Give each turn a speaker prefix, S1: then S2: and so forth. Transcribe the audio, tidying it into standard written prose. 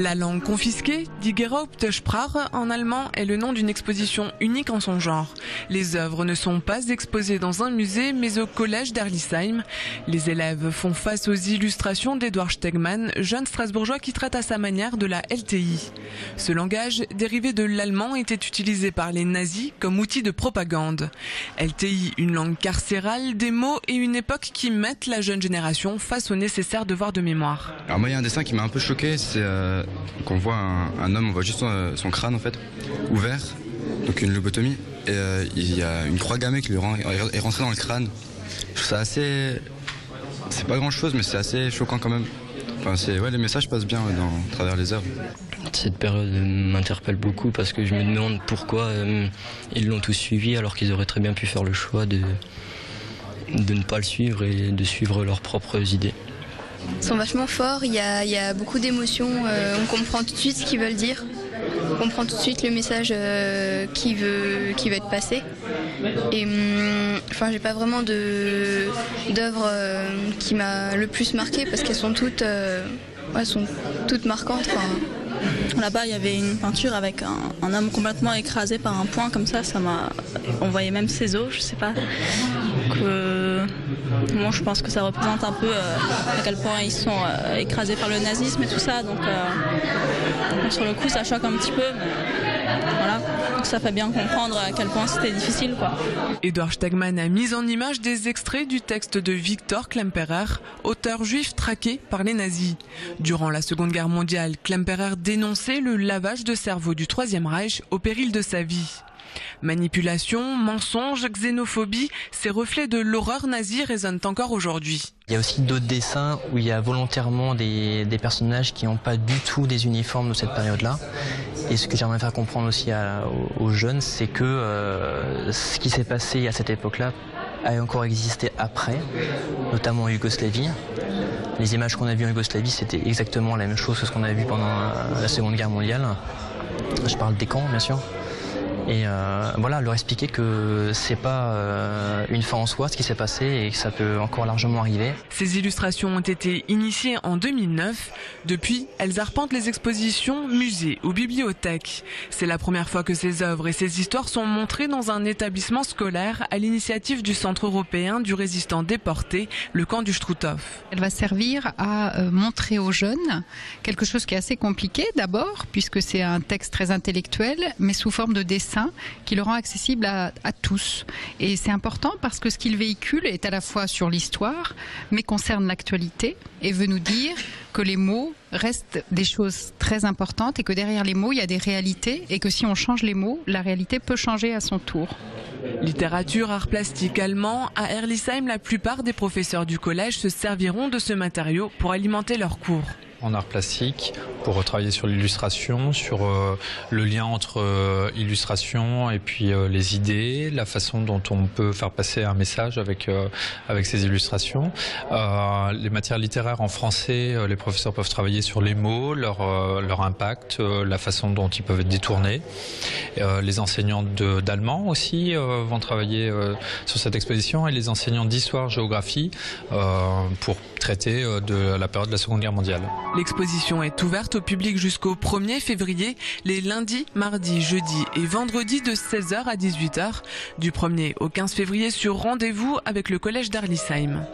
S1: La langue confisquée, Die geraubte Sprache en allemand, est le nom d'une exposition unique en son genre. Les œuvres ne sont pas exposées dans un musée, mais au collège d'Herlisheim. Les élèves font face aux illustrations d'Edward Stegmann, jeune strasbourgeois qui traite à sa manière de la LTI. Ce langage, dérivé de l'allemand, était utilisé par les nazis comme outil de propagande. LTI, une langue carcérale, des mots et une époque qui mettent la jeune génération face au nécessaire devoir de mémoire.
S2: Alors moi, il y a un dessin qui m'a un peu choqué, c'est qu'on voit un homme, on voit juste son crâne en fait, ouvert, donc une lobotomie, et il y a une croix gammée qui lui est rentrée dans le crâne. Je trouve ça assez... C'est pas grand chose, mais c'est assez choquant quand même. Enfin, les messages passent bien à travers les œuvres.
S3: Cette période m'interpelle beaucoup parce que je me demande pourquoi ils l'ont tous suivi alors qu'ils auraient très bien pu faire le choix de ne pas le suivre et de suivre leurs propres idées.
S4: Ils sont vachement forts, il y a beaucoup d'émotions, on comprend tout de suite ce qu'ils veulent dire, on comprend tout de suite le message qui veut être passé. Et enfin, j'ai pas vraiment d'œuvre qui m'a le plus marqué parce qu'elles sont toutes marquantes.
S5: Là-bas, il y avait une peinture avec un homme complètement écrasé par un poing comme ça on voyait même ses os, je sais pas. Moi, je pense que ça représente un peu à quel point ils sont écrasés par le nazisme et tout ça. Donc, sur le coup, ça choque un petit peu. Mais voilà, donc ça fait bien comprendre à quel point c'était difficile, quoi.
S1: Edward Stegmann a mis en image des extraits du texte de Victor Klemperer, auteur juif traqué par les nazis. Durant la Seconde Guerre mondiale, Klemperer dénonçait le lavage de cerveau du Troisième Reich au péril de sa vie. Manipulation, mensonges, xénophobie, ces reflets de l'horreur nazie résonnent encore aujourd'hui.
S3: Il y a aussi d'autres dessins où il y a volontairement des personnages qui n'ont pas du tout des uniformes de cette période-là. Et ce que j'aimerais faire comprendre aussi aux jeunes, c'est que ce qui s'est passé à cette époque-là a encore existé après, notamment en Yougoslavie. Les images qu'on a vues en Yougoslavie, c'était exactement la même chose que ce qu'on a vu pendant la Seconde Guerre mondiale. Je parle des camps, bien sûr. Et voilà, leur expliquer que c'est pas une fin en soi ce qui s'est passé et que ça peut encore largement arriver.
S1: Ces illustrations ont été initiées en 2009. Depuis, elles arpentent les expositions, musées ou bibliothèques. C'est la première fois que ces œuvres et ces histoires sont montrées dans un établissement scolaire à l'initiative du Centre européen du résistant déporté, le camp du Struthof.
S6: Elle va servir à montrer aux jeunes quelque chose qui est assez compliqué d'abord, puisque c'est un texte très intellectuel, mais sous forme de dessin, qui le rend accessible à tous. Et c'est important parce que ce qu'il véhicule est à la fois sur l'histoire, mais concerne l'actualité et veut nous dire que les mots restent des choses très importantes et que derrière les mots, il y a des réalités et que si on change les mots, la réalité peut changer à son tour.
S1: Littérature, art plastique allemand, à Herlisheim, la plupart des professeurs du collège se serviront de ce matériau pour alimenter leurs cours.
S7: En art plastique, pour travailler sur l'illustration, sur le lien entre illustration et puis les idées, la façon dont on peut faire passer un message avec ces illustrations. Les matières littéraires en français, les professeurs peuvent travailler sur les mots, leur impact, la façon dont ils peuvent être détournés. Les enseignants d'allemand aussi vont travailler sur cette exposition et les enseignants d'histoire-géographie pour traiter de la période de la Seconde Guerre mondiale.
S1: L'exposition est ouverte au public jusqu'au 1er février, les lundis, mardis, jeudis et vendredis de 16h à 18h, du 1er au 15 février sur rendez-vous avec le collège d'Herlisheim.